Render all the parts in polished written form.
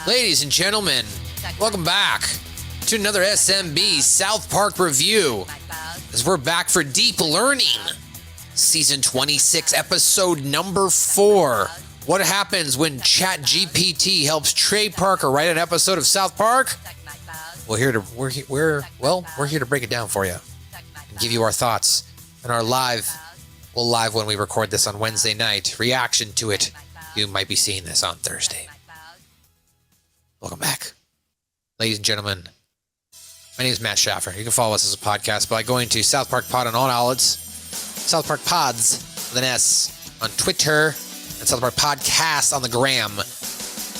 Ladies and gentlemen, welcome back to another SMB South Park review, as we're back for Deep Learning, Season 26, Episode number 4. What happens when ChatGPT helps Trey Parker write an episode of South Park? We're here to break it down for you and give you our thoughts and our live when we record this on Wednesday night. Reaction to it. You might be seeing this on Thursday. Welcome back. Ladies and gentlemen, my name is Matt Schaffer. You can follow us as a podcast by going to SouthParkPod on all outlets, SouthParkPods with an S on Twitter, and SouthParkPodcast on the gram.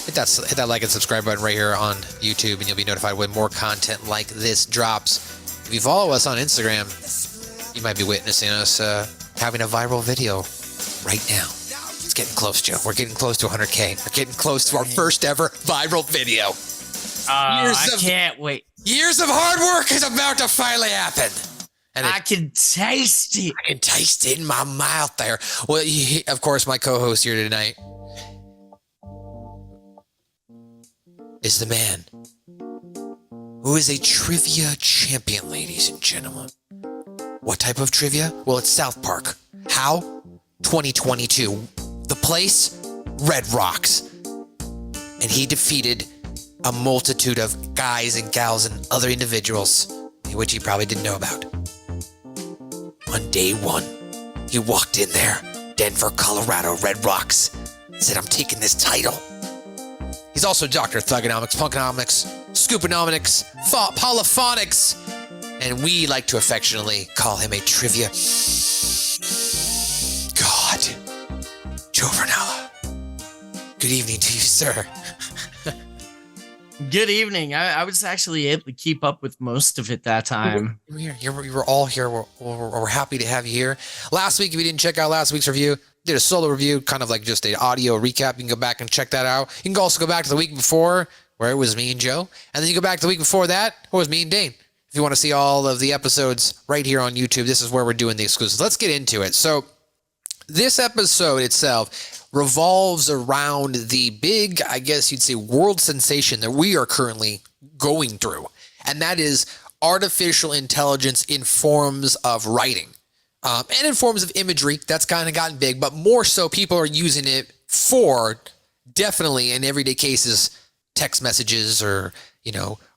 Hit that like and subscribe button right here on YouTube, and you'll be notified when more content like this drops. If you follow us on Instagram, you might be witnessing us having a viral video right now. It's getting close, Joe. We're getting close to 100K. We're getting close to our first ever viral video. I can't wait. Years of hard work is about to finally happen. And I can taste it. I can taste it in my mouth there. Well, of course, my co-host here tonight is the man who is a trivia champion, ladies and gentlemen. What type of trivia? Well, it's South Park. How? 2022. The place? Red Rocks. And he defeated a multitude of guys and gals and other individuals, which he probably didn't know about. On day one, he walked in there, Denver, Colorado, Red Rocks, said, I'm taking this title. He's also Dr. Thugonomics, Punkonomics, Scooponomics, Polyphonics, and we like to affectionately call him a trivia God, Joe Vernella. Good evening to you, sir. Good evening. I was actually able to keep up with most of it that time. You were all here. We're happy to have you here. Last week, if you didn't check out last week's review, did a solo review, kind of like just an audio recap. You can go back and check that out. You can also go back to the week before, where it was me and Joe. And then you go back to the week before that, where it was me and Dane. If you want to see all of the episodes right here on YouTube, this is where we're doing the exclusives. Let's get into it. So this episode itself revolves around the big, I guess you'd say, world sensation that we are currently going through. And that is artificial intelligence in forms of writing. And in forms of imagery. That's kind of gotten big, but more so people are using it for, definitely in everyday cases, text messages or,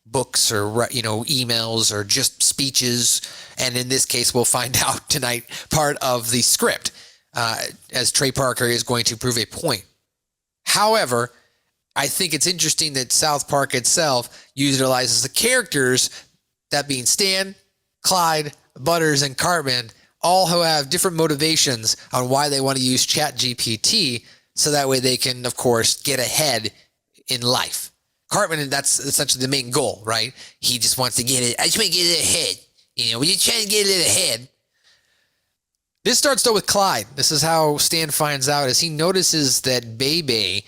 books or, emails or just speeches. And in this case, we'll find out tonight part of the script. As Trey Parker is going to prove a point. However, I think it's interesting that South Park itself utilizes the characters, that being Stan, Clyde, Butters, and Cartman, all who have different motivations on why they want to use ChatGPT, so that way they can, of course, get ahead in life. Cartman, that's essentially the main goal, right? He just wants to get it. I just want to get it ahead. When you're trying to get it ahead. This starts though with Clyde. This is how Stan finds out, as he notices that Bebe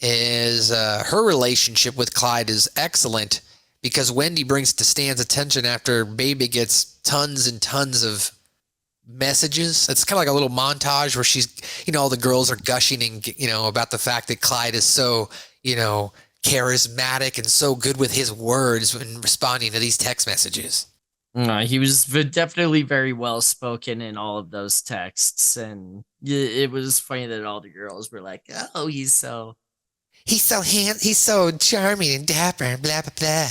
is her relationship with Clyde is excellent, because Wendy brings it to Stan's attention after Bebe gets tons and tons of messages. It's kind of like a little montage where she's, all the girls are gushing and, about the fact that Clyde is so, charismatic and so good with his words when responding to these text messages. He was definitely very well spoken in all of those texts, and it was funny that all the girls were like, "Oh, he's so charming and dapper and blah blah blah."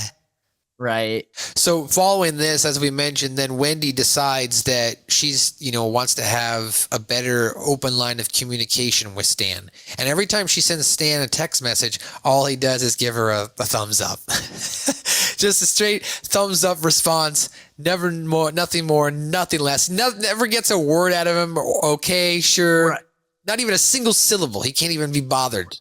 Right. So following this, as we mentioned, then Wendy decides that she's, wants to have a better open line of communication with Stan. And every time she sends Stan a text message, all he does is give her a thumbs up. Just a straight thumbs up response. Never more, nothing more, nothing less. Never gets a word out of him. Okay, sure. Right. Not even a single syllable. He can't even be bothered.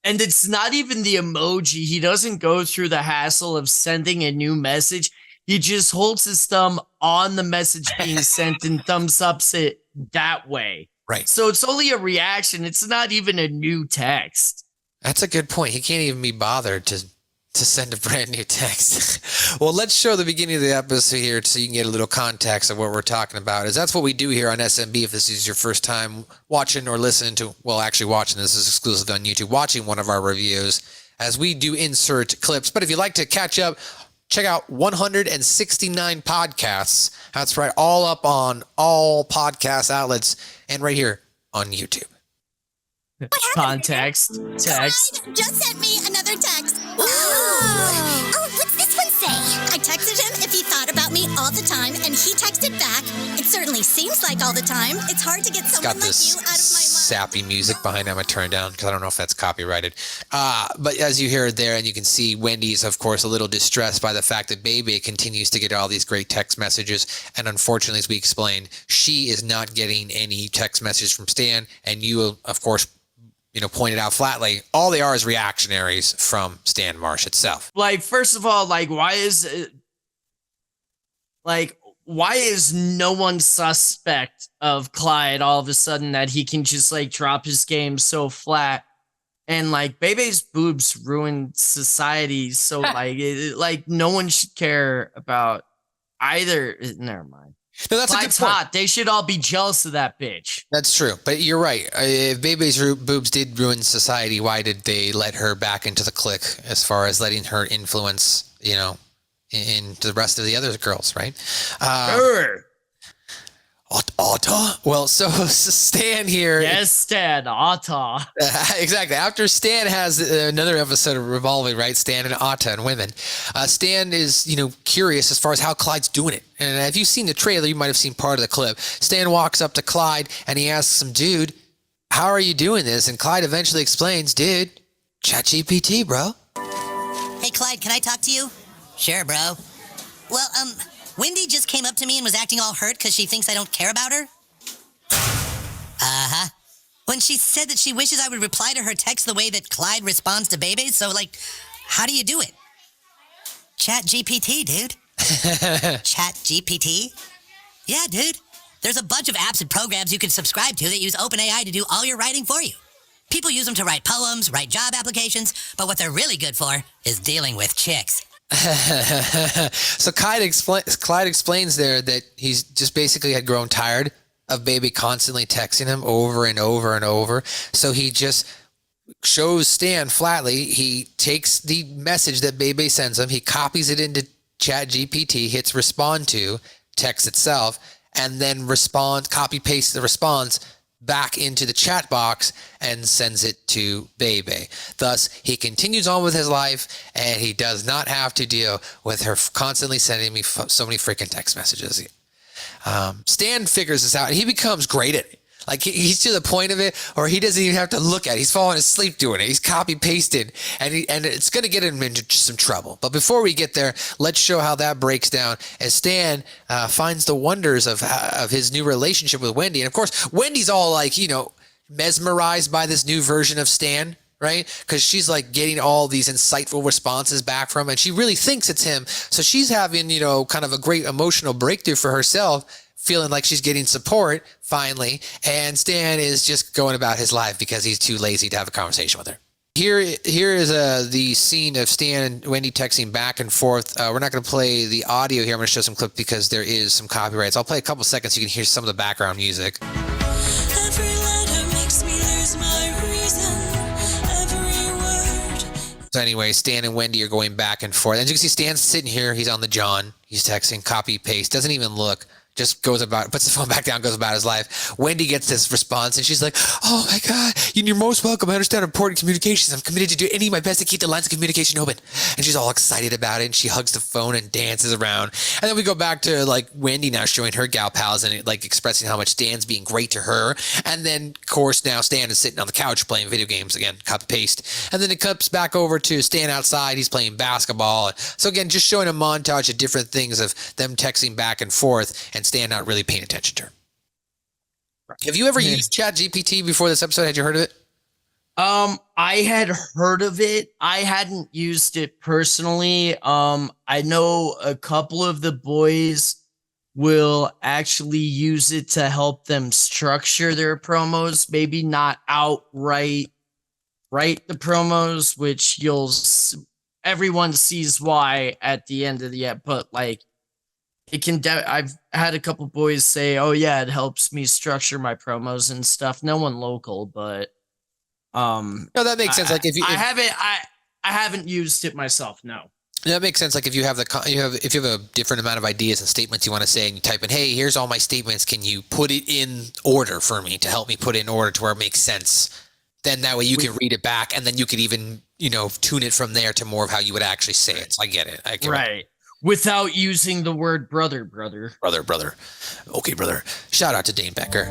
And it's not even the emoji. He doesn't go through the hassle of sending a new message. He just holds his thumb on the message being sent and thumbs ups it that way. Right. So it's only a reaction. It's not even a new text. That's a good point. He can't even be bothered to send a brand new text. Well, let's show the beginning of the episode here so you can get a little context of what we're talking about. That's what we do here on SMB. If this is your first time watching or listening to, well, actually watching, this is exclusive on YouTube, watching one of our reviews. as we do insert clips. But if you'd like to catch up, check out 169 podcasts. That's right, all up on all podcast outlets and right here on YouTube. Context. Text. Clyde just sent me another text. Oh, what's this one say? I texted him if he thought about me all the time, and he texted back. It certainly seems like all the time. It's hard to get someone like you out of my mind. Sappy music behind. I'm gonna turn down because I don't know if that's copyrighted. But as you hear it there, and you can see, Wendy's of course a little distressed by the fact that Bebe continues to get all these great text messages, and unfortunately, as we explained, she is not getting any text messages from Stan, and you of course, pointed out flatly, all they are is reactionaries from Stan Marsh itself. Like, first of all, like, why is no one suspect of Clyde all of a sudden that he can just like drop his game so flat? And like, Bebe's boobs ruin society, so like no one should care about either. Never mind. No, that's Clyde's a good point. hot. They should all be jealous of that bitch. That's true, but you're right. If Bebe's boobs did ruin society, why did they let her back into the clique? As far as letting her influence, in the rest of the other girls, right? Otta? Well, so Stan here. Yes, Stan. Otta. Exactly. After Stan has another episode of revolving, right? Stan and Otta and women. Stan is, curious as far as how Clyde's doing it. And if you've seen the trailer, you might have seen part of the clip. Stan walks up to Clyde and he asks him, dude, how are you doing this? And Clyde eventually explains, dude, ChatGPT, bro. Hey, Clyde, can I talk to you? Sure, bro. Well, Wendy just came up to me and was acting all hurt because she thinks I don't care about her. Uh-huh. When she said that she wishes I would reply to her text the way that Clyde responds to Bebe's, so, how do you do it? ChatGPT, dude. ChatGPT? Yeah, dude. There's a bunch of apps and programs you can subscribe to that use OpenAI to do all your writing for you. People use them to write poems, write job applications, but what they're really good for is dealing with chicks. So Clyde explains there that he's just basically had grown tired of Bebe constantly texting him over and over and over. So he just shows Stan flatly. He takes the message that Bebe sends him, he copies it into ChatGPT, hits respond to, text itself, and then copy paste the response back into the chat box and sends it to Bebe. Thus, he continues on with his life, and he does not have to deal with her constantly sending me so many freaking text messages. Stan figures this out, and he becomes great at it. Like, he's to the point of it, or he doesn't even have to look at it. He's falling asleep doing it. He's copy pasted, and it's going to get him into some trouble. But before we get there, let's show how that breaks down as Stan finds the wonders of his new relationship with Wendy. And of course, Wendy's all mesmerized by this new version of Stan, right? Because she's getting all these insightful responses back from him, and she really thinks it's him. So she's having, kind of a great emotional breakthrough for herself, feeling like she's getting support finally, and Stan is just going about his life because he's too lazy to have a conversation with her. Here is the scene of Stan and Wendy texting back and forth. We're not going to play the audio here. I'm going to show some clip because there is some copyrights. I'll play a couple seconds so you can hear some of the background music. Every letter makes me lose my reason. Every word. So anyway, Stan and Wendy are going back and forth. As you can see, Stan's sitting here. He's on the John. He's texting, copy, paste. Doesn't even look. Just goes about, puts the phone back down, goes about his life. Wendy gets this response, and she's like, oh my God, you're most welcome. I understand important communications. I'm committed to do any of my best to keep the lines of communication open. And she's all excited about it, and she hugs the phone and dances around. And then we go back to Wendy now showing her gal pals and expressing how much Stan's being great to her. And then, of course, now Stan is sitting on the couch playing video games again, copy paste. And then it cuts back over to Stan outside. He's playing basketball. So again, just showing a montage of different things of them texting back and forth, and Stan not really paying attention to her. Have you ever used ChatGPT before this episode? Had you heard of it? I had heard of it. I hadn't used it personally. I know a couple of the boys will actually use it to help them structure their promos, maybe not outright write the promos, which everyone sees why at the end of the but it can. I've had a couple boys say, "Oh yeah, it helps me structure my promos and stuff." No one local, but no, that makes sense. I I haven't used it myself. No. That makes sense. Like if you have if you have a different amount of ideas and statements you want to say, and you type in, "Hey, here's all my statements. Can you put it in order for me to help me put it in order to where it makes sense?" Then that way you can read it back, and then you could even tune it from there to more of how you would actually say it. So I get it. Right. Without using the word brother. Okay, brother. Shout out to Dane Becker.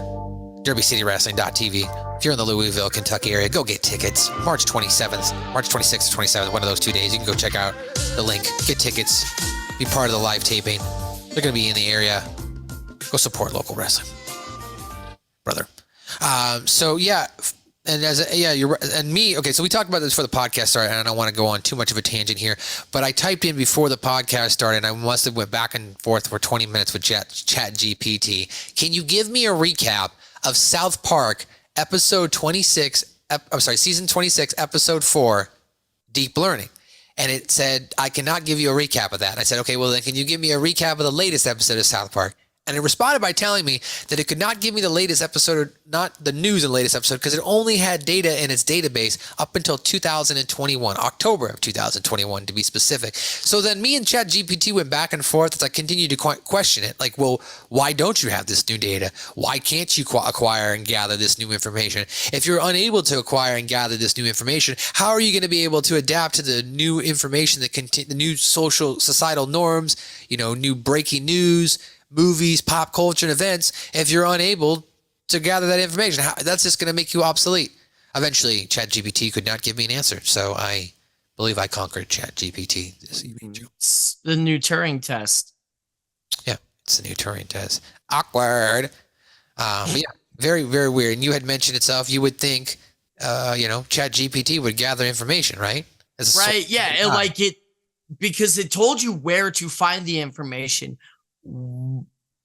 DerbyCityWrestling.tv. If you're in the Louisville, Kentucky area, go get tickets. March 26th or 27th, one of those 2 days. You can go check out the link, get tickets, be part of the live taping. They're going to be in the area. Go support local wrestling, brother. So yeah. And you're right. And me, okay, so we talked about this for the podcast started, and I don't want to go on too much of a tangent here, but I typed in before the podcast started, and I must have went back and forth for 20 minutes with ChatGPT. Can you give me a recap of South Park season 26, episode 4, Deep Learning? And it said, I cannot give you a recap of that. And I said, okay, well then can you give me a recap of the latest episode of South Park? And it responded by telling me that it could not give me the latest episode, not the news in the latest episode, because it only had data in its database up until 2021, October of 2021 to be specific. So then me and ChatGPT went back and forth as I continued to question it. Like, well, why don't you have this new data? Why can't you acquire and gather this new information? If you're unable to acquire and gather this new information, how are you going to be able to adapt to the new information, the new societal norms, new breaking news, movies, pop culture, and events, if you're unable to gather that information? That's just going to make you obsolete. Eventually, ChatGPT could not give me an answer, so I believe I conquered ChatGPT this evening. It's the new Turing test. Yeah, it's the new Turing test. Awkward. But yeah, very, very weird. And you had mentioned itself, you would think, ChatGPT would gather information, right? Right, yeah, because it told you where to find the information.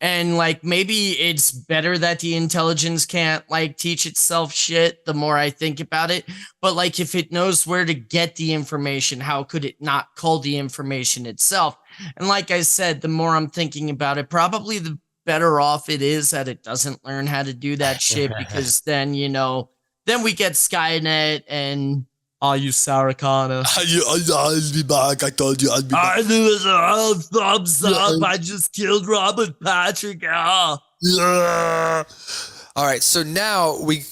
And maybe it's better that the intelligence can't teach itself shit the more I think about it. But if it knows where to get the information, how could it not cull the information itself? And like I said, the more I'm thinking about it, probably the better off it is that it doesn't learn how to do that shit, because then, then we get Skynet and are you Sarah Connor? I'll be back. I told you I'll be back. I knew it was a thumbs up. I just killed Robert Patrick. All right, so now we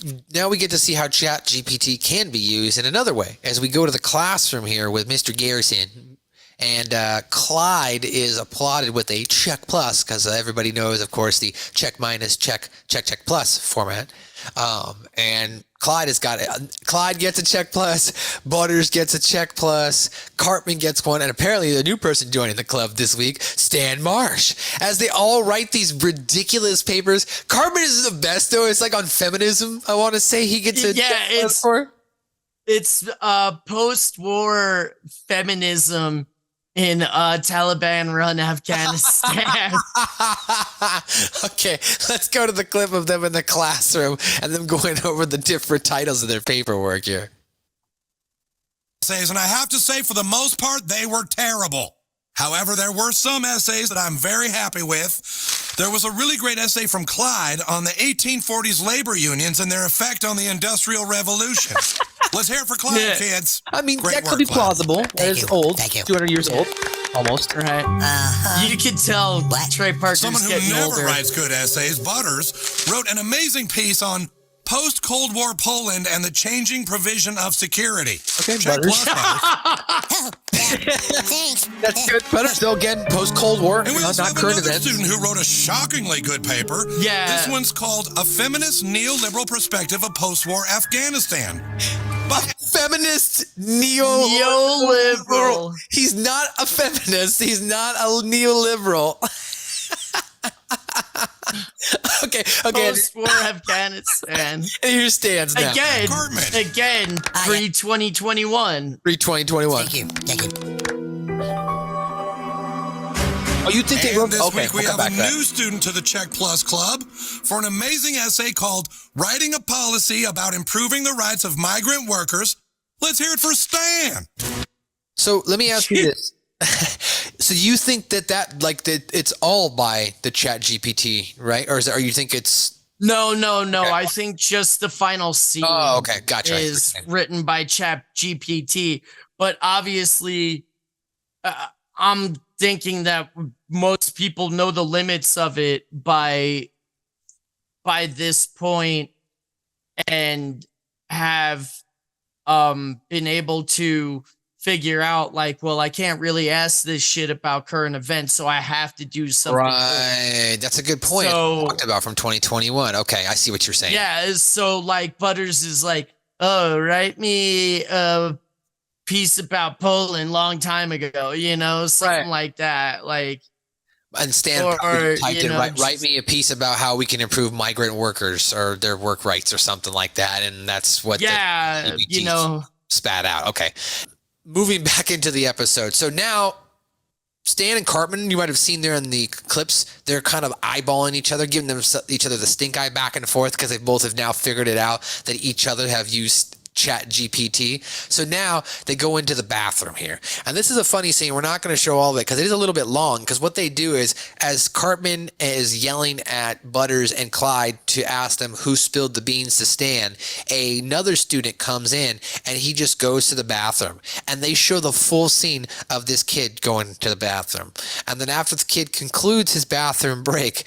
get to see how ChatGPT can be used in another way as we go to the classroom here with Mr. Garrison. And Clyde is applauded with a check plus, because everybody knows, of course, the check minus check plus format. And Clyde gets a check plus, Butters gets a check plus, Cartman gets one, and apparently the new person joining the club this week, Stan Marsh, as they all write these ridiculous papers. Cartman is the best, though. It's on feminism, I want to say. He gets a check plus for. It's post-war feminism in Taliban-run Afghanistan. Okay, let's go to the clip of them in the classroom and them going over the different titles of their paperwork here. And I have to say, for the most part, they were terrible. However, there were some essays that I'm very happy with. There was a really great essay from Clyde on the 1840s labor unions and their effect on the Industrial Revolution. Let's hear it for Clyde, kids. I mean, Great that work, could be Clyde. plausible. That is old. Thank you. 200 years old. Almost. Right. You can tell Trey Parker's Someone who getting never older. writes good essays, Butters, wrote an amazing piece on post-Cold War Poland and the changing provision of security. Okay, Check Butters. plus, Butters. Oh, yeah. Thanks. That's good. Better still, again, post-Cold War, And we also not have current another events. student who wrote a shockingly good paper. Yeah. This one's called A Feminist Neoliberal Perspective of Post-War Afghanistan. But Feminist Neoliberal. He's not a feminist. He's not a neoliberal. Okay. Post-war Afghanistan. And here stands now. Again, pre-2021. Pre-2021. Thank you. Oh, you think they wrote? this Okay, week we we'll have come a back to new student to the Check Plus Club for an amazing essay called Writing a Policy About Improving the Rights of Migrant Workers. Let's hear it for Stan. So let me ask you this. So you think that it's all by the ChatGPT, right? Or you think it's... No. Okay. I think just the final scene Oh, okay. Gotcha. is written by ChatGPT, but obviously, I'm thinking that most people know the limits of it by this point and have been able to figure out like, well, I can't really ask this shit about current events, so I have to do something. Right. That's a good point. So, Talked about from 2021. Okay, I see what you're saying. yeah, so like Butters is like, oh, write me a piece about Poland long time ago, you know, something like that. Like, And Stan or, typed you in, know, write me a piece about how we can improve migrant workers or their work rights or something like that. And that's what the you know, spat out. Okay. Moving back into the episode. So now Stan and Cartman, you might have seen there in the clips, they're kind of eyeballing each other, giving them each other the stink eye back and forth because they both have now figured it out that each other have used ChatGPT. So now they go into the bathroom here. And this is a funny scene. We're not going to show all of it because it is a little bit long, because what they do is, as Cartman is yelling at Butters and Clyde to ask them who spilled the beans to Stan, another student comes in and he just goes to the bathroom. And they show the full scene of this kid going to the bathroom. And then after the kid concludes his bathroom break,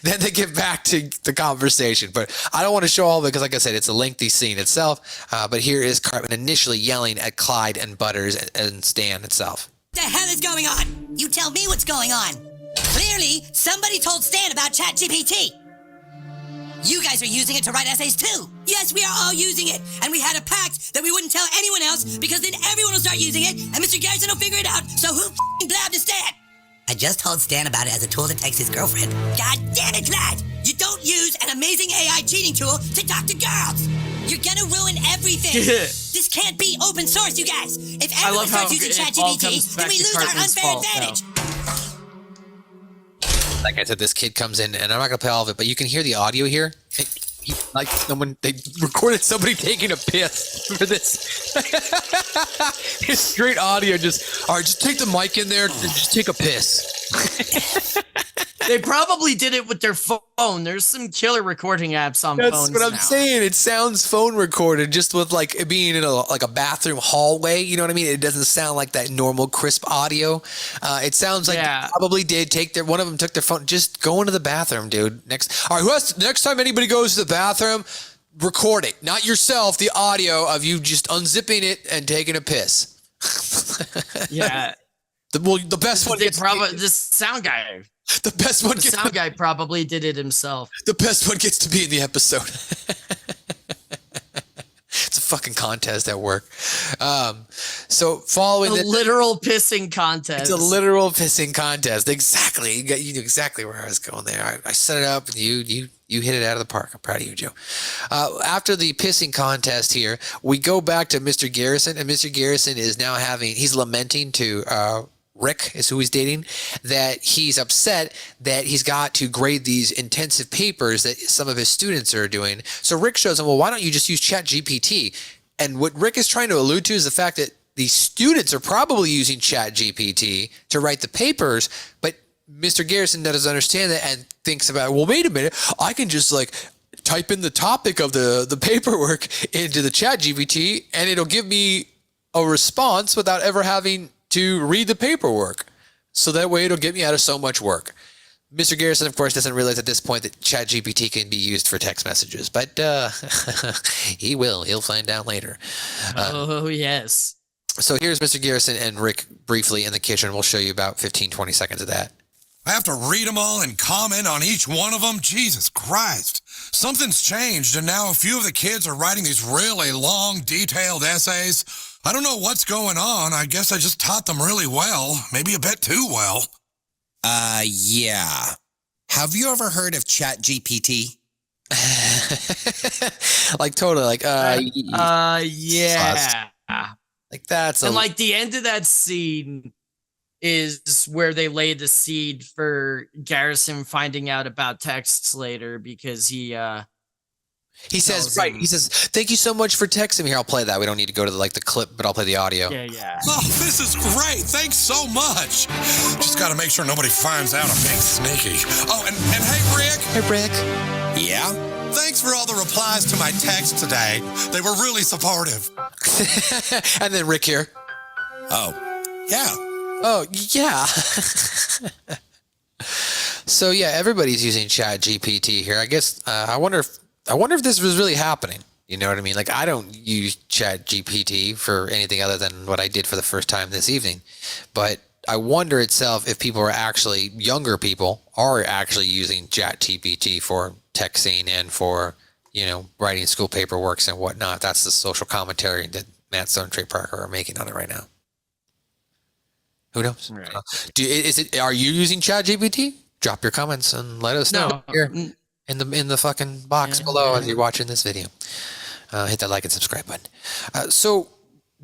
then they get back to the conversation. But I don't want to show all of it because, like I said, it's a lengthy scene itself. But here is Cartman initially yelling at Clyde and Butters and Stan itself. What the hell is going on? You tell me what's going on. Clearly, somebody told Stan about ChatGPT. You guys are using it to write essays too. Yes, we are all using it. And we had a pact that we wouldn't tell anyone else because then everyone will start using it and Mr. Garrison will figure it out. So who blabbed to Stan? I just told Stan about it as a tool to text his girlfriend. God damn it, lad! You don't use an amazing AI cheating tool to talk to girls. You're gonna ruin everything. This can't be open source, you guys. If everyone starts using ChatGPT, then we lose our unfair advantage. Like I said, this kid comes in, and I'm not gonna play all of it, but you can hear the audio here. Like they recorded somebody taking a piss for this. It's straight audio. All right, just take the mic in there and just take a piss. they probably did it with their phone. There's some killer recording apps on phones. That's what I'm saying. It sounds phone recorded, just with like it being in a bathroom hallway. You know what I mean? It doesn't sound like that normal crisp audio. It sounds like they probably did take one of them took their phone. Just go into the bathroom, dude. All right, next time anybody goes to the bathroom, record it. Not yourself, the audio of you just unzipping it and taking a piss. Yeah. The best one. The sound guy. The best one. The sound guy probably did it himself. The best one gets to be in the episode. It's a fucking contest at work. So following the literal pissing contest. It's a literal pissing contest. Exactly. You knew exactly where I was going there. I set it up and you hit it out of the park. I'm proud of you, Joe. After the pissing contest here, we go back to Mr. Garrison, and Mr. Garrison is now he's lamenting to Rick is who he's dating, that he's upset that he's got to grade these intensive papers that some of his students are doing. So Rick shows him, well, why don't you just use ChatGPT? And what Rick is trying to allude to is the fact that the students are probably using ChatGPT to write the papers, but Mr. Garrison doesn't understand that and thinks about, well, wait a minute, I can just type in the topic of the paperwork into the ChatGPT and it'll give me a response without ever having to read the paperwork. So that way it'll get me out of so much work. Mr. Garrison, of course, doesn't realize at this point that ChatGPT can be used for text messages, but he will. He'll find out later. Oh, yes. So here's Mr. Garrison and Rick briefly in the kitchen. We'll show you about 15, 20 seconds of that. I have to read them all and comment on each one of them? Jesus Christ. Something's changed, and now a few of the kids are writing these really long, detailed essays. I don't know what's going on. I guess I just taught them really well. Maybe a bit too well. Yeah. Have you ever heard of ChatGPT? Totally. Yeah. That's and the end of that scene is where they lay the seed for Garrison finding out about texts later, because he says, thank you so much for texting me. Here, I'll play that. We don't need to go to the clip, but I'll play the audio. Yeah. Oh, this is great. Thanks so much. Just got to make sure nobody finds out I'm being sneaky. Oh, and hey, Rick. Hey, Rick. Yeah? Thanks for all the replies to my text today. They were really supportive. And then Rick here. Oh, yeah. Oh, yeah. So yeah, everybody's using ChatGPT here. I guess I wonder if this was really happening. You know what I mean? Like, I don't use ChatGPT for anything other than what I did for the first time this evening. But I wonder itself if people are actually, younger people are actually using ChatGPT for texting and for, you know, writing school paperworks and whatnot. That's the social commentary that Matt Stone and Trey Parker are making on it right now. Who knows? Right. Are you using ChatGPT? Drop your comments and let us know here in the fucking box below as you're watching this video. Hit that like and subscribe button. So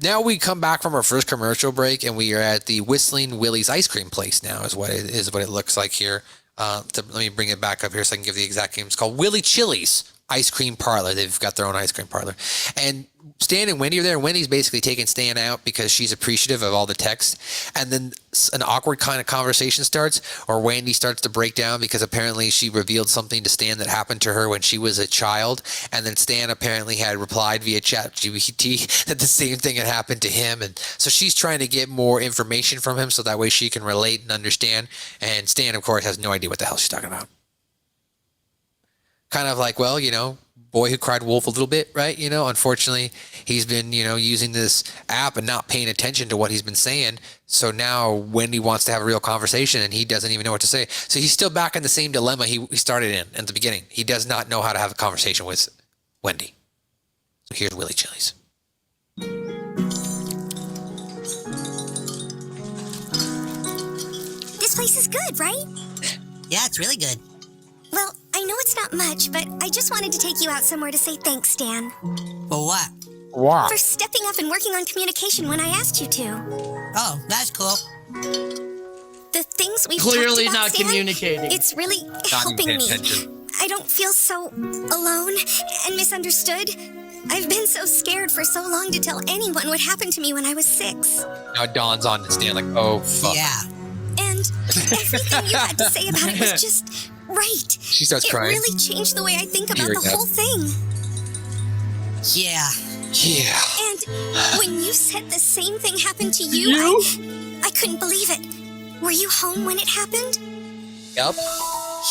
now we come back from our first commercial break, and we are at the Whistling Willie's ice cream place now. Is what it looks like here. Let me bring it back up here so I can give the exact name. It's called Willie Chili's Ice Cream Parlor. They've got their own ice cream parlor, and Stan and Wendy are there. Wendy's basically taking Stan out because she's appreciative of all the text. And then an awkward kind of conversation starts, or Wendy starts to break down because apparently she revealed something to Stan that happened to her when she was a child. And then Stan apparently had replied via ChatGPT that the same thing had happened to him. And so she's trying to get more information from him so that way she can relate and understand. And Stan, of course, has no idea what the hell she's talking about. Kind of like, well, you know, boy who cried wolf a little bit, right? You know, unfortunately, he's been, you know, using this app and not paying attention to what he's been saying. So now Wendy wants to have a real conversation and he doesn't even know what to say. So he's still back in the same dilemma he started in at the beginning. He does not know how to have a conversation with Wendy. So here's Willie Chili's. This place is good, right? Yeah, it's really good. Well, I know it's not much, but I just wanted to take you out somewhere to say thanks, Stan. For what? Wow. For stepping up and working on communication when I asked you to. Oh, that's cool. The things we've Clearly talked about, not Stan, communicating. it's really helping me. I don't feel so alone and misunderstood. I've been so scared for so long to tell anyone what happened to me when I was 6. Now it dawns on Stan like, oh, fuck. Yeah. And everything you had to say about it was just right. She starts crying. It really changed the way I think about Tearing the up. whole thing. Yeah. Yeah. And when you said the same thing happened to you? I couldn't believe it. Were you home when it happened? Yep.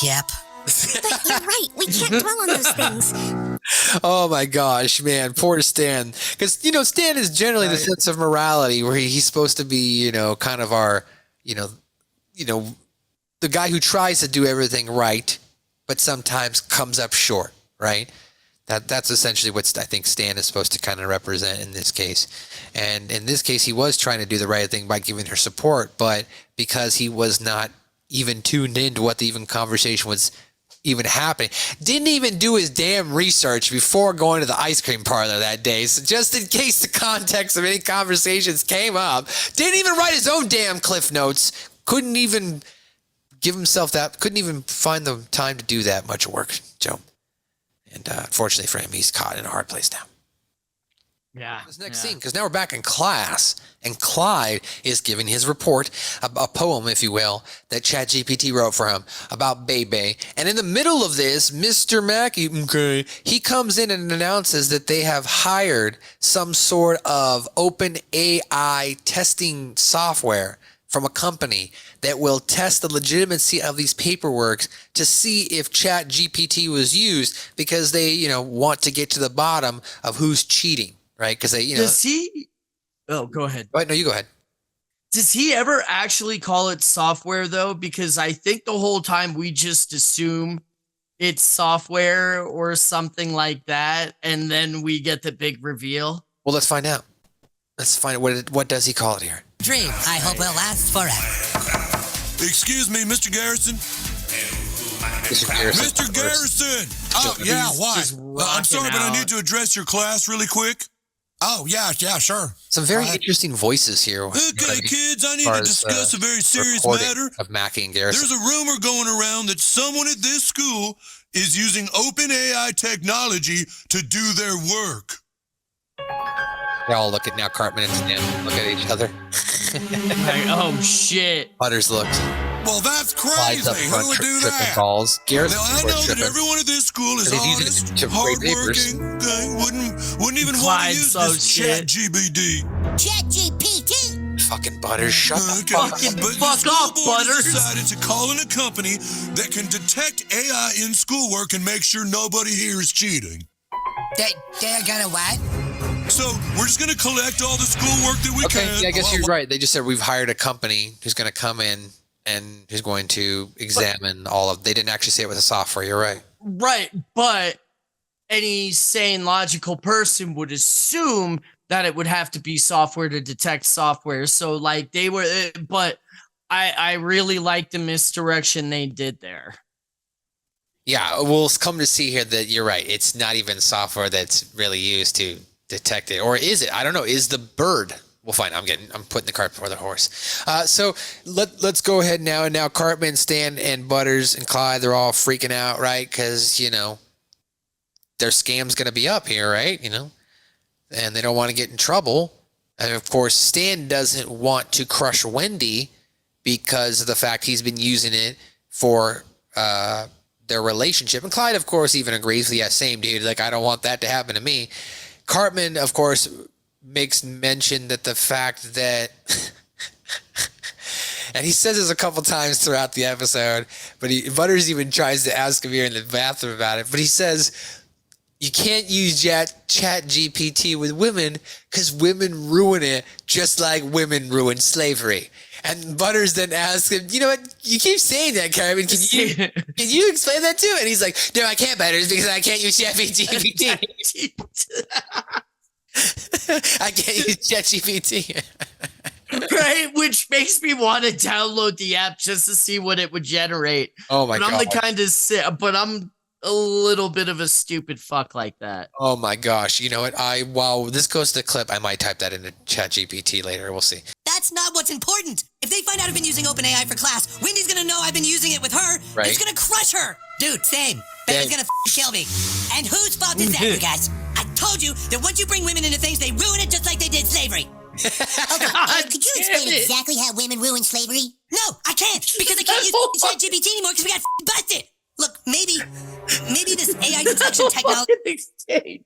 Yep. But you're right. We can't dwell on those things. Oh my gosh, man, poor Stan. Because, you know, Stan is generally the sense of morality where he's supposed to be, you know, kind of our, you know, the guy who tries to do everything right, but sometimes comes up short, right? That's essentially what I think Stan is supposed to kind of represent in this case. And in this case, he was trying to do the right thing by giving her support, but because he was not even tuned into what the even conversation was even happening, didn't even do his damn research before going to the ice cream parlor that day. So just in case the context of any conversations came up, didn't even write his own damn cliff notes, couldn't even give himself that, couldn't even find the time to do that much work, Joe. And unfortunately for him, he's caught in a hard place now. Yeah. This next scene, because now we're back in class, and Clyde is giving his report, a poem, if you will, that ChatGPT wrote for him about Bebe. And in the middle of this, Mr. Mackey, he comes in and announces that they have hired some sort of open AI testing software from a company that will test the legitimacy of these paperwork to see if ChatGPT was used, because they, you know, want to get to the bottom of who's cheating, right? Because they, you know. Does he? Oh, go ahead. Right, no, you go ahead. Does he ever actually call it software though? Because I think the whole time we just assume it's software or something like that, and then we get the big reveal. Well, let's find out. Let's find out what does he call it here. Dream. I hope it'll last forever. Excuse me, Mr. Garrison. Mr. Mr. Garrison! Oh, yeah, why? just I'm sorry, rocking but I out. need to address your class really quick. Oh, yeah, sure. Some very interesting voices here. Okay, kids, I need far to as, discuss a very serious recording matter. of Mackey and Garrison. There's a rumor going around that someone at this school is using open AI technology to do their work. They all look at now. Cartman and Stan look at each other. Like, oh shit. Butters looks. Well, that's Slides up crazy. front, Who would do tripping that? calls. Garrison, Now, I of know course, that tripping. everyone at this school is But he's using honest, it to grade papers. hardworking, okay, wouldn't even want Clyde to use so this shit. ChatGPT. ChatGPT. Fucking Butters, shut the fuck up. Fucking But fuck the school off, board has Butters. decided to call in a company that can detect AI in schoolwork and make sure nobody here is cheating. They're gonna what? So we're just going to collect all the schoolwork that we Okay, can. yeah, I guess you're right. They just said we've hired a company who's going to come in and who's going to examine all of. They didn't actually say it was a software. You're right. Right, but any sane, logical person would assume that it would have to be software to detect software. So, like, they were, but I really like the misdirection they did there. Yeah, we'll come to see here that you're right. It's not even software that's really used to detect it, or is it? I don't know. Is the bird? We'll find. I'm putting the cart before the horse. So let's go ahead now. And now Cartman, Stan, and Butters and Clyde, they're all freaking out, right? Because their scam's gonna be up here, right? And they don't want to get in trouble. And of course, Stan doesn't want to crush Wendy because of the fact he's been using it for their relationship. And Clyde, of course, even agrees. Yeah, same dude. Like, I don't want that to happen to me. Cartman, of course, makes mention that the fact that, and he says this a couple times throughout the episode, but Butters even tries to ask him here in the bathroom about it. But he says, you can't use ChatGPT with women because women ruin it just like women ruin slavery. And Butters then asks him, you know what? You keep saying that, Cartman. Can you explain that too? And he's like, no, I can't, Butters, because I can't use ChatGPT. I can't use ChatGPT. Right, which makes me want to download the app just to see what it would generate. Oh my god! I'm the kind of but I'm a little bit of a stupid fuck like that. Oh my gosh! You know what? While this goes to the clip, I might type that into ChatGPT later. We'll see. That's not what's important. If they find out I've been using OpenAI for class, Wendy's gonna know I've been using it with her. Right. It's gonna crush her. Dude, same. Becky's gonna kill me. And whose fault is that, you guys? I told you that once you bring women into things, they ruin it just like they did slavery. Could you explain exactly how women ruin slavery? No, I can't, because I can't use ChatGPT anymore because we got busted. Look, maybe this AI detection technology.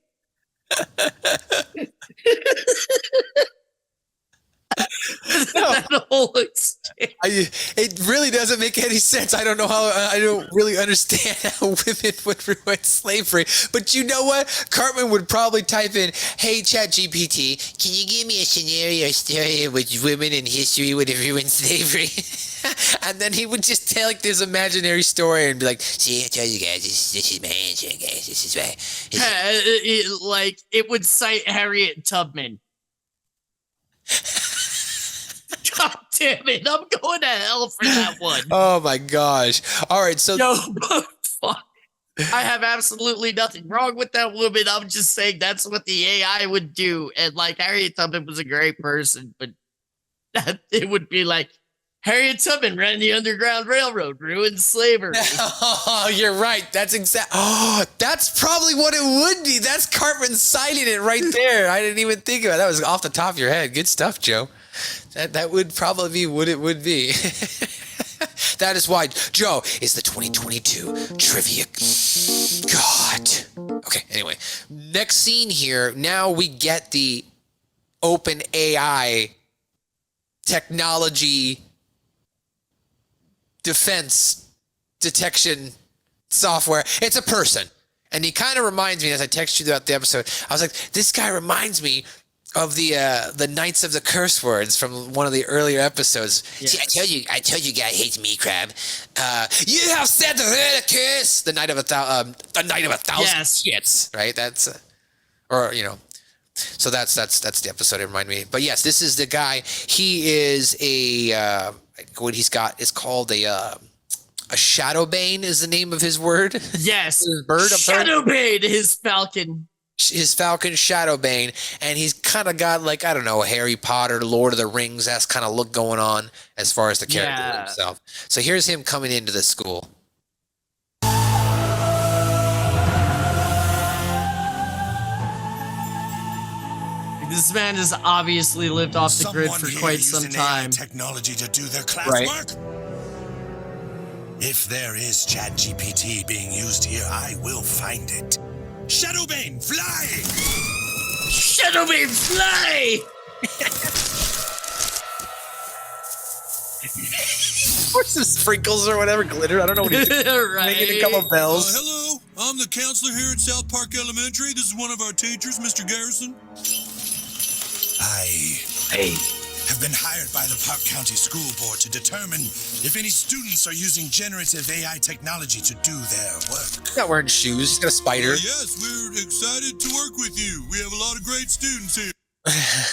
That whole exchange. It really doesn't make any sense. I don't know how. I don't really understand how women would ruin slavery. But you know what? Cartman would probably type in, "Hey ChatGPT, can you give me a scenario story in which women in history would have ruined slavery?" And then he would just tell like this imaginary story and be like, "See, I tell you guys, this is my answer, guys. This is right." It would cite Harriet Tubman. God damn it! I'm going to hell for that one. Oh my gosh! All right, so Fuck. I have absolutely nothing wrong with that woman. I'm just saying that's what the AI would do. And like Harriet Tubman was a great person, but it would be like Harriet Tubman ran the Underground Railroad, ruined slavery. Oh, you're right. That's exact. Oh, that's probably what it would be. That's Cartman citing it right there. I didn't even think about it. That was off the top of your head. Good stuff, Joe. That would probably be what it would be. That is why Joe is the 2022 trivia god. Okay, anyway. Next scene here. Now we get the open AI technology defense detection software. It's a person. And he kind of reminds me, as I text you throughout the episode, I was like, this guy reminds me of the Knights of the Curse Words from one of the earlier episodes. Yes. See, I told you guy hates me, Crab. You have said the word curse. The Knight of a thousand shits. Right? That's so that's the episode it reminded me. But yes, this is the guy. He is what he's got is called a Shadowbane is the name of his word. Yes. His bird. Shadowbane, his falcon. His falcon Shadowbane, and he's kind of got like, I don't know, Harry Potter, Lord of the Rings, that's kind of look going on as far as the character himself. So here's him coming into the school. This man has obviously lived off the grid for quite some time. Technology to do their classwork. If there is ChatGPT being used here, I will find it. Shadowbane, fly! Shadowbane, fly! Or some sprinkles or whatever, glitter. I don't know what he's making a couple bells. Hello, I'm the counselor here at South Park Elementary. This is one of our teachers, Mr. Garrison. I have been hired by the Park County School Board to determine if any students are using generative AI technology to do their work. He's not wearing shoes. He's got a spider. Yes, we're excited to work with you. We have a lot of great students here.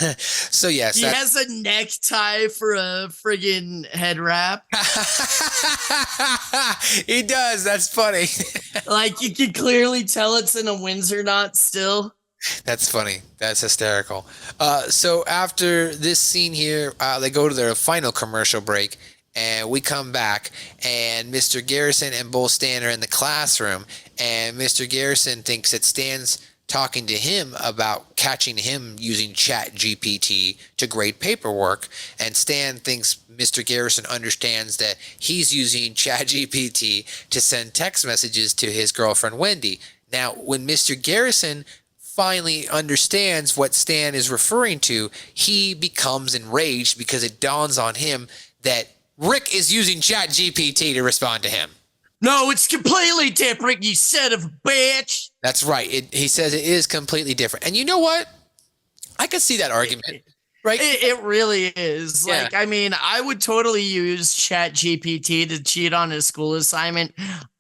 So yes, he has a necktie for a friggin' head wrap. He does. That's funny. Like you can clearly tell it's in a Windsor knot still. That's funny. That's hysterical. So after this scene here, they go to their final commercial break, and we come back, and Mr. Garrison and both Stan are in the classroom, and Mr. Garrison thinks that Stan's talking to him about catching him using ChatGPT to grade paperwork, and Stan thinks Mr. Garrison understands that he's using ChatGPT to send text messages to his girlfriend Wendy. Now, when Mr. Garrison finally understands what Stan is referring to, he becomes enraged because it dawns on him that Rick is using ChatGPT to respond to him. No, it's completely different, you son of a bitch. That's right. He says it is completely different. And you know what? I could see that argument, right? It really is. Yeah. Like, I mean, I would totally use ChatGPT to cheat on a school assignment.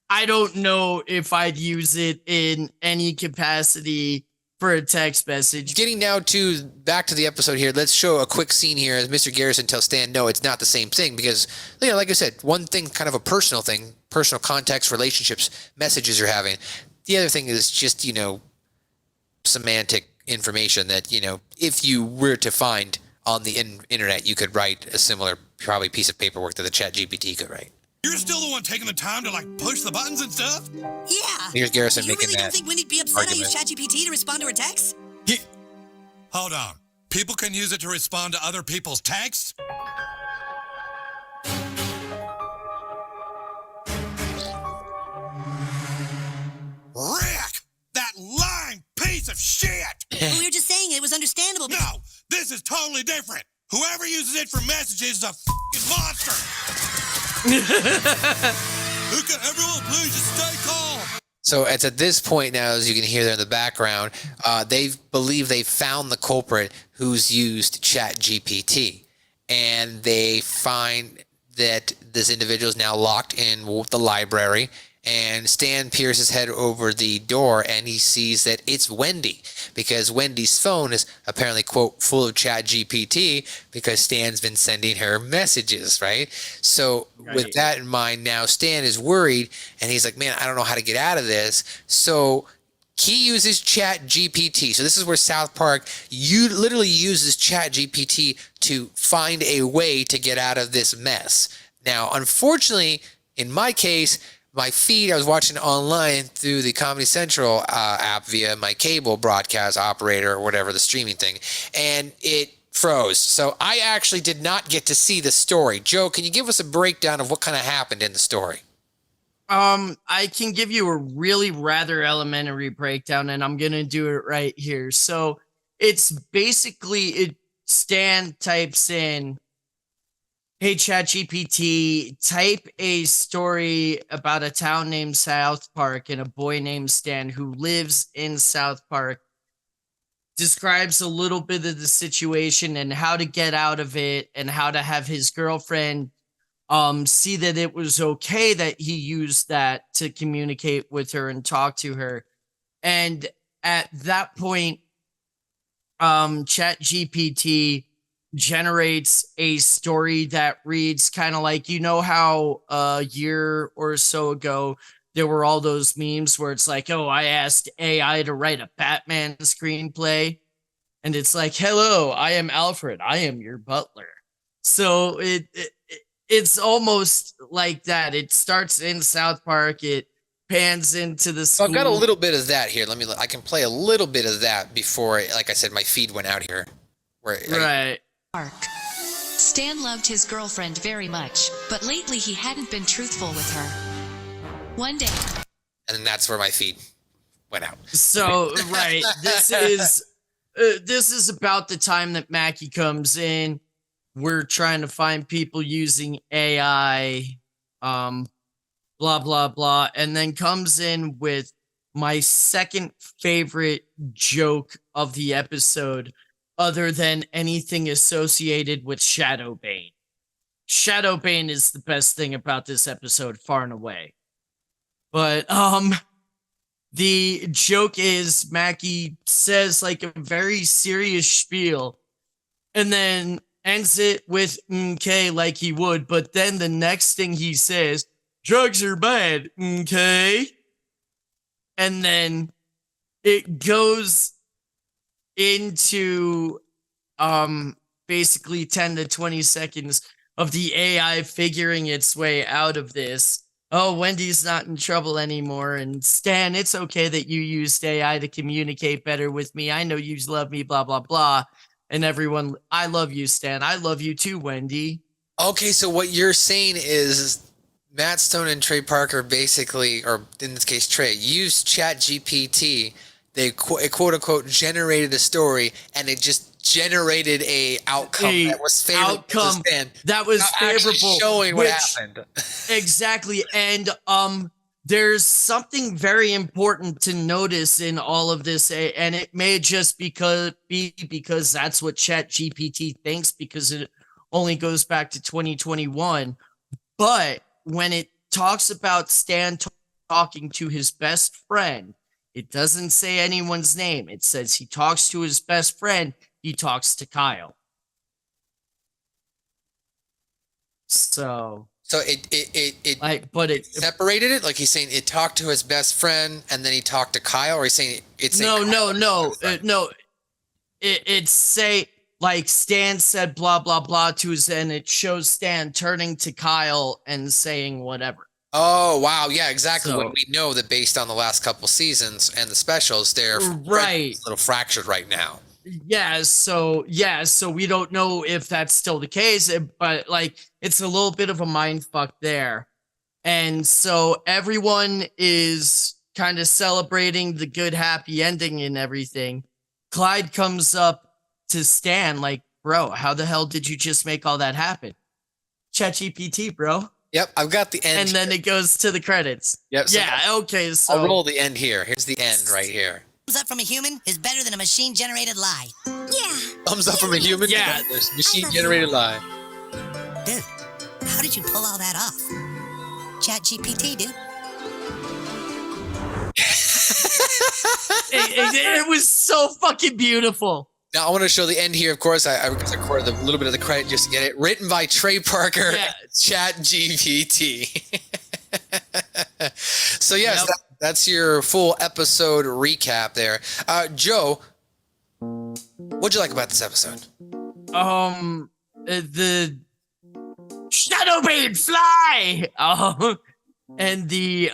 I don't know if I'd use it in any capacity for a text message. Getting now to back to the episode here, let's show a quick scene here as Mr. Garrison tells Stan, no, it's not the same thing because, you know, like I said, one thing, kind of a personal thing, personal context, relationships, messages you're having. The other thing is just, you know, semantic information that, you know, if you were to find on the internet, you could write a similar probably piece of paperwork that the ChatGPT could write. You're still the one taking the time to, like, push the buttons and stuff? Yeah. Here's Garrison You making really that don't think Wendy'd be upset I argument. used ChatGPT to respond to her text? Hold on. People can use it to respond to other people's texts? Rick! That lying piece of shit! Well, we were just saying it was understandable. No! This is totally different! Whoever uses it for messages is a f***ing monster! Everyone, please just stay calm! So it's at this point now, as you can hear there in the background, they believe they found the culprit who's used ChatGPT. And they find that this individual is now locked in the library. And Stan peers his head over the door and he sees that it's Wendy because Wendy's phone is apparently, quote, full of ChatGPT because Stan's been sending her messages, right? So with that in mind, now Stan is worried and he's like, man, I don't know how to get out of this. So he uses ChatGPT. So this is where South Park literally uses ChatGPT to find a way to get out of this mess. Now, unfortunately, in my case, my feed, I was watching online through the Comedy Central app via my cable broadcast operator or whatever, the streaming thing, and it froze. So I actually did not get to see the story. Joe, can you give us a breakdown of what kind of happened in the story? I can give you a really rather elementary breakdown, and I'm going to do it right here. So it's basically, Stan types in, hey, ChatGPT, type a story about a town named South Park and a boy named Stan who lives in South Park. Describes a little bit of the situation and how to get out of it and how to have his girlfriend see that it was okay that he used that to communicate with her and talk to her. And at that point, ChatGPT generates a story that reads kind of like, you know how a year or so ago there were all those memes where it's like, oh, I asked AI to write a Batman screenplay, and it's like, hello, I am Alfred, I am your butler. So it's almost like that. It starts in South Park, it pans into the school. So I've got a little bit of that here. I can play a little bit of that before, like I said, my feed went out here. Right. Stan loved his girlfriend very much, but lately he hadn't been truthful with her. One day, and that's where my feed went out. So, right, this is about the time that Mackie comes in we're trying to find people using AI, blah, blah, blah, and then comes in with my second favorite joke of the episode, other than anything associated with Shadowbane. Shadowbane is the best thing about this episode, far and away. But the joke is Mackie says like a very serious spiel and then ends it with okay like he would, but then the next thing he says, drugs are bad, okay? And then it goes into basically 10 to 20 seconds of the AI figuring its way out of this. Oh, Wendy's not in trouble anymore. And Stan, it's okay that you used AI to communicate better with me. I know you love me, blah, blah, blah. And everyone, I love you, Stan. I love you too, Wendy. Okay, so what you're saying is Matt Stone and Trey Parker basically, or in this case, Trey, used ChatGPT. They quote unquote generated a story, and it just generated a outcome that was favorable. That was favorable, showing what happened. Exactly, and there's something very important to notice in all of this, and it may just be because that's what ChatGPT thinks, because it only goes back to 2021. But when it talks about Stan talking to his best friend, it doesn't say anyone's name. It says he talks to his best friend. He talks to Kyle. So it separated it. Like he's saying it talked to his best friend and then he talked to Kyle, or he's saying it's no. It say like Stan said blah blah blah to his, and it shows Stan turning to Kyle and saying whatever. Oh wow, yeah, exactly. When we know that based on the last couple seasons and the specials, they're right a little fractured right now. So we don't know if that's still the case, but like it's a little bit of a mind fuck there. And so everyone is kind of celebrating the good happy ending and everything. Clyde comes up to Stan like, bro, how the hell did you just make all that happen? ChatGPT, bro. Yep, I've got the end. And then it goes to the credits. Yep. So okay, so I'll roll the end here. Here's the end right here. Thumbs up from a human is better than a machine-generated lie. Yeah. Thumbs up from a human? Yeah. There's machine-generated lie. Dude, how did you pull all that off? ChatGPT, dude. it was so fucking beautiful. Now, I want to show the end here, of course. I recorded a little bit of the credit just to get it. Written by Trey Parker, ChatGPT. So, yes, that's your full episode recap there. Joe, what'd you like about this episode? The Shadowbane fly! And the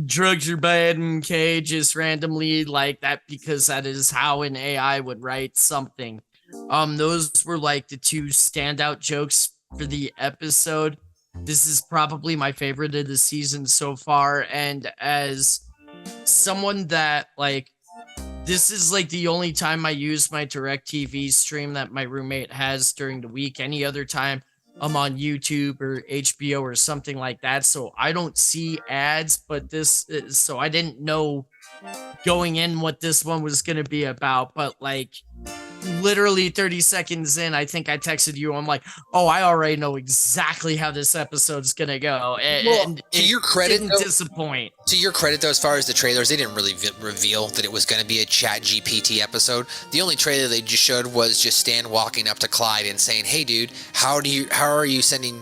drugs are bad and K just randomly like that because that is how an AI would write something. Those were like the two standout jokes for the episode. This is probably my favorite of the season so far, and as someone that like this is like the only time I use my DirecTV stream that my roommate has during the week. Any other time I'm on YouTube or HBO or something like that, so I don't see ads, but this is, so I didn't know going in what this one was going to be about, but like literally 30 seconds in, I think I texted you, I'm like, oh, I already know exactly how this episode's going to go. And to your credit, didn't disappoint. To your credit, though, as far as the trailers, they didn't really reveal that it was going to be a ChatGPT episode. The only trailer they just showed was just Stan walking up to Clyde and saying, "Hey, dude, how are you sending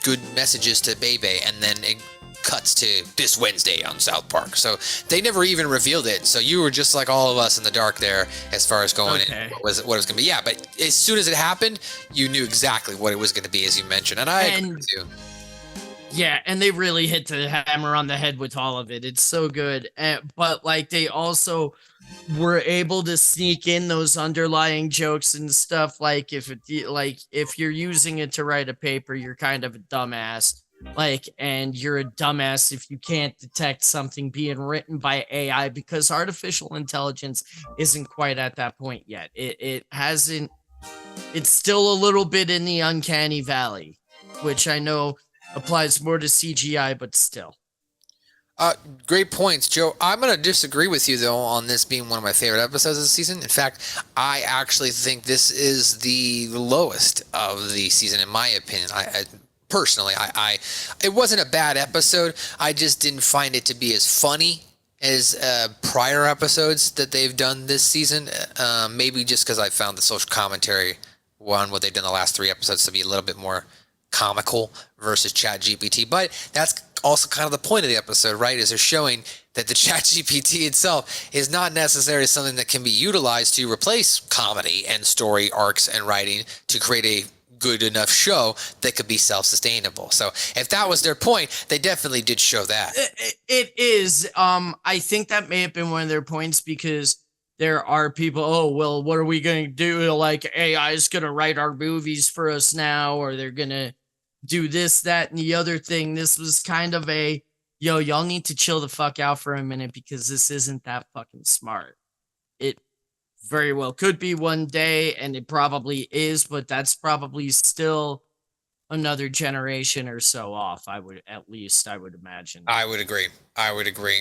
good messages to Bebe?" And then it cuts to this Wednesday on South Park. So they never even revealed it. So you were just like all of us in the dark there as far as going in what it was going to be. Yeah, but as soon as it happened, you knew exactly what it was going to be, as you mentioned. And I agree with you. Yeah, and they really hit the hammer on the head with all of it. It's so good. But like they also were able to sneak in those underlying jokes and stuff. Like if you're using it to write a paper, you're kind of a dumbass. And you're a dumbass if you can't detect something being written by AI, because artificial intelligence isn't quite at that point yet. It hasn't it's still a little bit in the uncanny valley, which I know applies more to CGI, but still. Great points, Joe. I'm going to disagree with you, though, on this being one of my favorite episodes of the season. In fact, I actually think this is the lowest of the season, in my opinion. Personally, it wasn't a bad episode. I just didn't find it to be as funny as prior episodes that they've done this season. Maybe just because I found the social commentary on what they've done the last 3 episodes to be a little bit more comical versus ChatGPT. But that's also kind of the point of the episode, right? Is they're showing that the ChatGPT itself is not necessarily something that can be utilized to replace comedy and story arcs and writing to create a good enough show that could be self-sustainable. So if that was their point, they definitely did show that. It is. I think that may have been one of their points, because there are people, oh, well, what are we going to do? Like, AI is going to write our movies for us now, or they're going to do this, that, and the other thing. This was kind of a, yo, y'all need to chill the fuck out for a minute, because this isn't that fucking smart. It very well could be one day, and it probably is, but that's probably still another generation or so off. I would imagine. I would agree.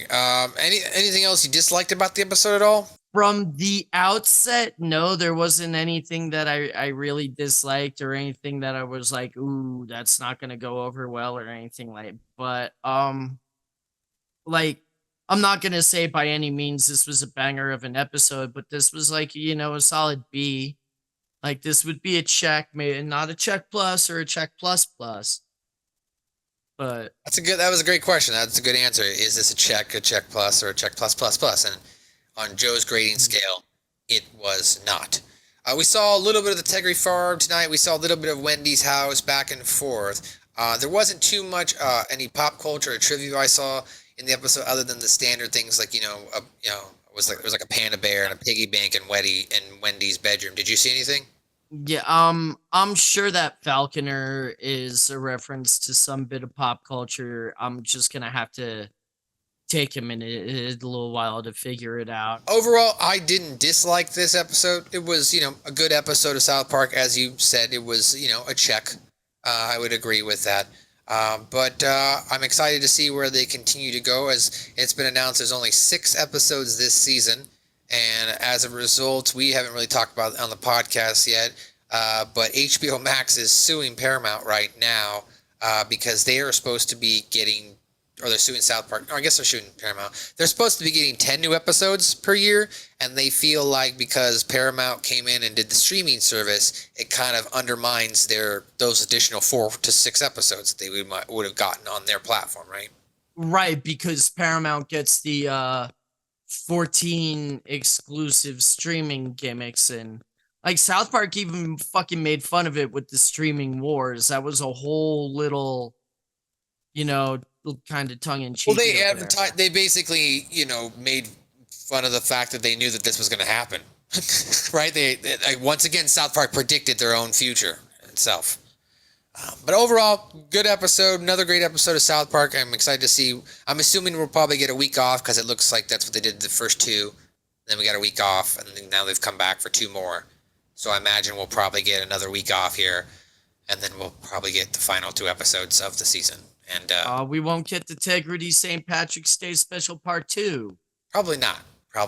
Anything else you disliked about the episode at all? From the outset, no, there wasn't anything that I really disliked, or anything that I was like, ooh, that's not gonna go over well, or anything like. But like, I'm not gonna say by any means this was a banger of an episode, but this was like, a solid B. Like, this would be a check, maybe not a check plus or a check plus plus. But that was a great question. That's a good answer. Is this a check plus, or a check plus plus plus? And on Joe's grading scale, it was not. We saw a little bit of the Tegri farm tonight. We saw a little bit of Wendy's house, back and forth. There wasn't too much any pop culture or trivia I saw in the episode, other than the standard things like, there was like a panda bear and a piggy bank in Wendy's bedroom. Did you see anything? yeah, I'm sure that Falconer is a reference to some bit of pop culture. I'm just gonna have to take a minute, a little while to figure it out. Overall, I didn't dislike this episode. It was, a good episode of South Park. As you said, it was, a check. I would agree with that. But I'm excited to see where they continue to go. As it's been announced, there's only 6 episodes this season. And as a result, we haven't really talked about it on the podcast yet, but HBO Max is suing Paramount right now because they are supposed to be getting, or they're suing South Park, or I guess they're suing Paramount. They're supposed to be getting 10 new episodes per year, and they feel like because Paramount came in and did the streaming service, it kind of undermines those additional 4 to 6 episodes that they would have gotten on their platform, right? Right, because Paramount gets the 14 exclusive streaming gimmicks, and like South Park even fucking made fun of it with the streaming wars. That was a whole little, kind of tongue in cheek. Well, they advertised. They basically, made fun of the fact that they knew that this was going to happen, right? They once again, South Park predicted their own future itself. But overall, good episode. Another great episode of South Park. I'm excited to see. I'm assuming we'll probably get a week off because it looks like that's what they did the first 2. Then we got a week off, and now they've come back for 2 more. So I imagine we'll probably get another week off here, and then we'll probably get the final 2 episodes of the season. And we won't get the Tegrity St. Patrick's Day special part 2. Probably not. We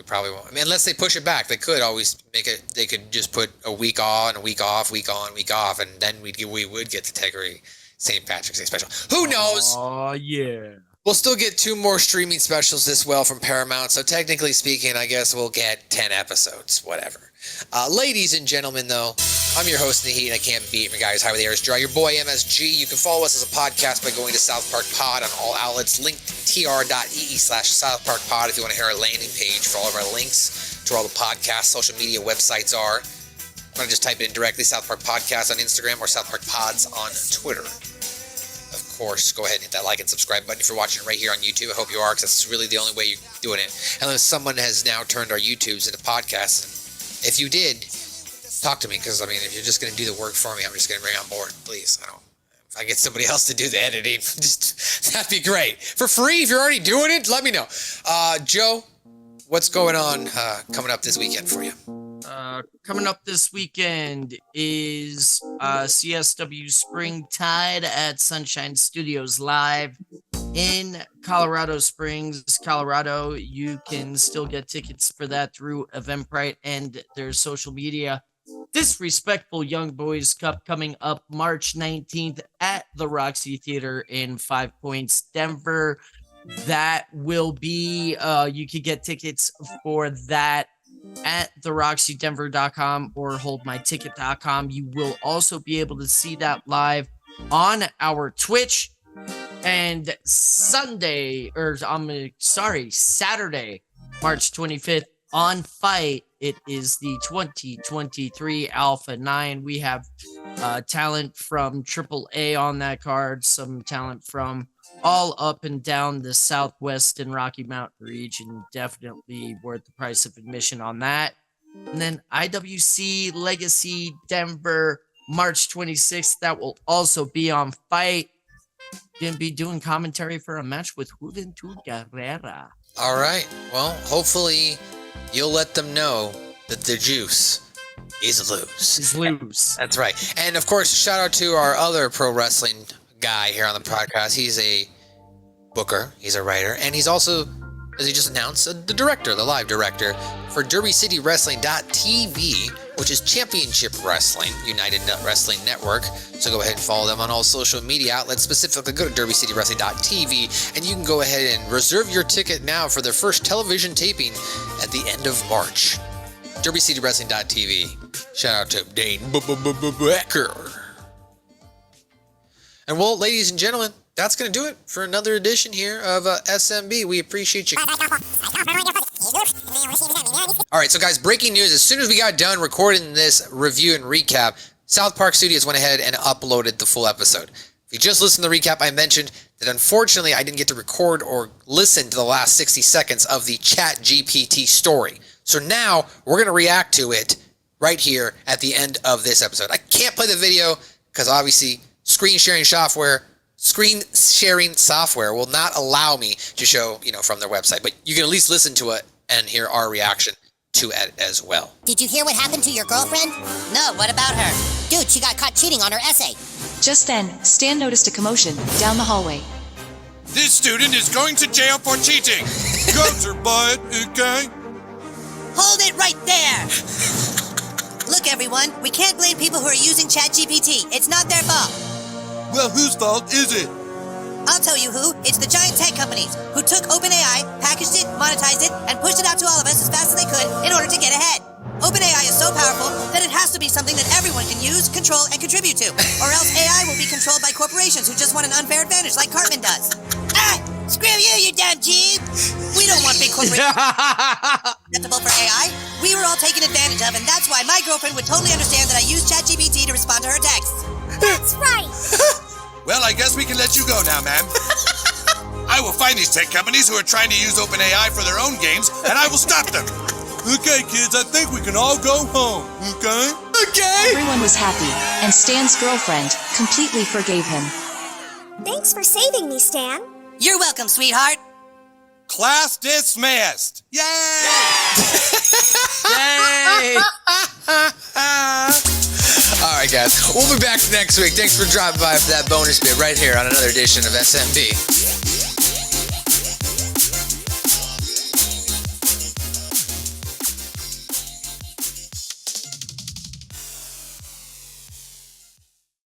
probably won't. I mean, unless they push it back, they could always make it. They could just put a week on, a week off, week on, week off, and then we would get the Tegrity St. Patrick's Day special. Who knows? Oh yeah. We'll still get 2 more streaming specials as well from Paramount. So technically speaking, I guess we'll get 10 episodes, whatever. Ladies and gentlemen, though, I'm your host in the heat, and I can't beat my guys. Hi, with the air is dry. Your boy MSG. You can follow us as a podcast by going to SouthParkPod on all outlets. Linktr.ee/SouthParkPod if you want to hear our landing page for all of our links to where all the podcast social media websites are. I'm going to just type it in directly, South Park Podcast on Instagram or South Park Pods on Twitter. Of course, go ahead and hit that like and subscribe button if you're watching it right here on YouTube. I hope you are, because that's really the only way you're doing it. Unless someone has now turned our YouTubes into podcasts. And if you did, talk to me, because, if you're just going to do the work for me, I'm just going to bring on board, please. If I get somebody else to do the editing, that'd be great. For free, if you're already doing it, let me know. Joe, what's going on coming up this weekend for you? Coming up this weekend is CSW Spring Tide at Sunshine Studios Live in Colorado Springs, Colorado. You can still get tickets for that through Eventbrite and their social media. Disrespectful Young Boys Cup coming up March 19th at the Roxy Theater in 5 Points, Denver. That will be, you could get tickets for that at theroxydenver.com or holdmyticket.com. You will also be able to see that live on our Twitch. And Saturday, March 25th on Fight, it is the 2023 Alpha 9. We have talent from AAA on that card, some talent from all up and down the Southwest and Rocky Mountain region. Definitely worth the price of admission on that. And then IWC Legacy Denver, March 26th. That will also be on Fight. Gonna be doing commentary for a match with Juventud Guerrera. All right. Well, hopefully you'll let them know that the juice is loose. Is loose. That's right. And of course, shout out to our other pro wrestling guy here on the podcast. He's a booker, he's a writer, and he's also, as he just announced, the director, the live director for DerbyCityWrestling.tv, which is Championship Wrestling, United Wrestling Network. So go ahead and follow them on all social media outlets. Specifically, go to DerbyCityWrestling.tv, and you can go ahead and reserve your ticket now for their first television taping at the end of March. DerbyCityWrestling.tv. Shout out to Dane Becker. And well, ladies and gentlemen, that's going to do it for another edition here of SMB. We appreciate you. All right, so guys, breaking news. As soon as we got done recording this review and recap, South Park Studios went ahead and uploaded the full episode. If you just listened to the recap, I mentioned that unfortunately I didn't get to record or listen to the last 60 seconds of the ChatGPT story. So now we're going to react to it right here at the end of this episode. I can't play the video because obviously screen sharing software will not allow me to show, from their website. But you can at least listen to it and hear our reaction to it as well. Did you hear what happened to your girlfriend? No, what about her? Dude, she got caught cheating on her essay. Just then, Stan noticed a commotion down the hallway. This student is going to jail for cheating. Guns are bad, okay? Hold it right there! Look, everyone, we can't blame people who are using ChatGPT. It's not their fault. Well, whose fault is it? I'll tell you who. It's the giant tech companies who took OpenAI, packaged it, monetized it, and pushed it out to all of us as fast as they could in order to get ahead. OpenAI is so powerful that it has to be something that everyone can use, control, and contribute to. Or else AI will be controlled by corporations who just want an unfair advantage like Cartman does. Ah! Screw you, you damn Jeep! We don't want big corporations acceptable for AI. We were all taken advantage of, and that's why my girlfriend would totally understand that I use ChatGPT to respond to her texts. That's right. Well, I guess we can let you go now, ma'am. I will find these tech companies who are trying to use OpenAI for their own games, and I will stop them. Okay, kids, I think we can all go home, okay? Okay! Everyone was happy, and Stan's girlfriend completely forgave him. Thanks for saving me, Stan. You're welcome, sweetheart. Class dismissed. Yay! Yay! All right, guys. We'll be back next week. Thanks for dropping by for that bonus bit right here on another edition of SMB.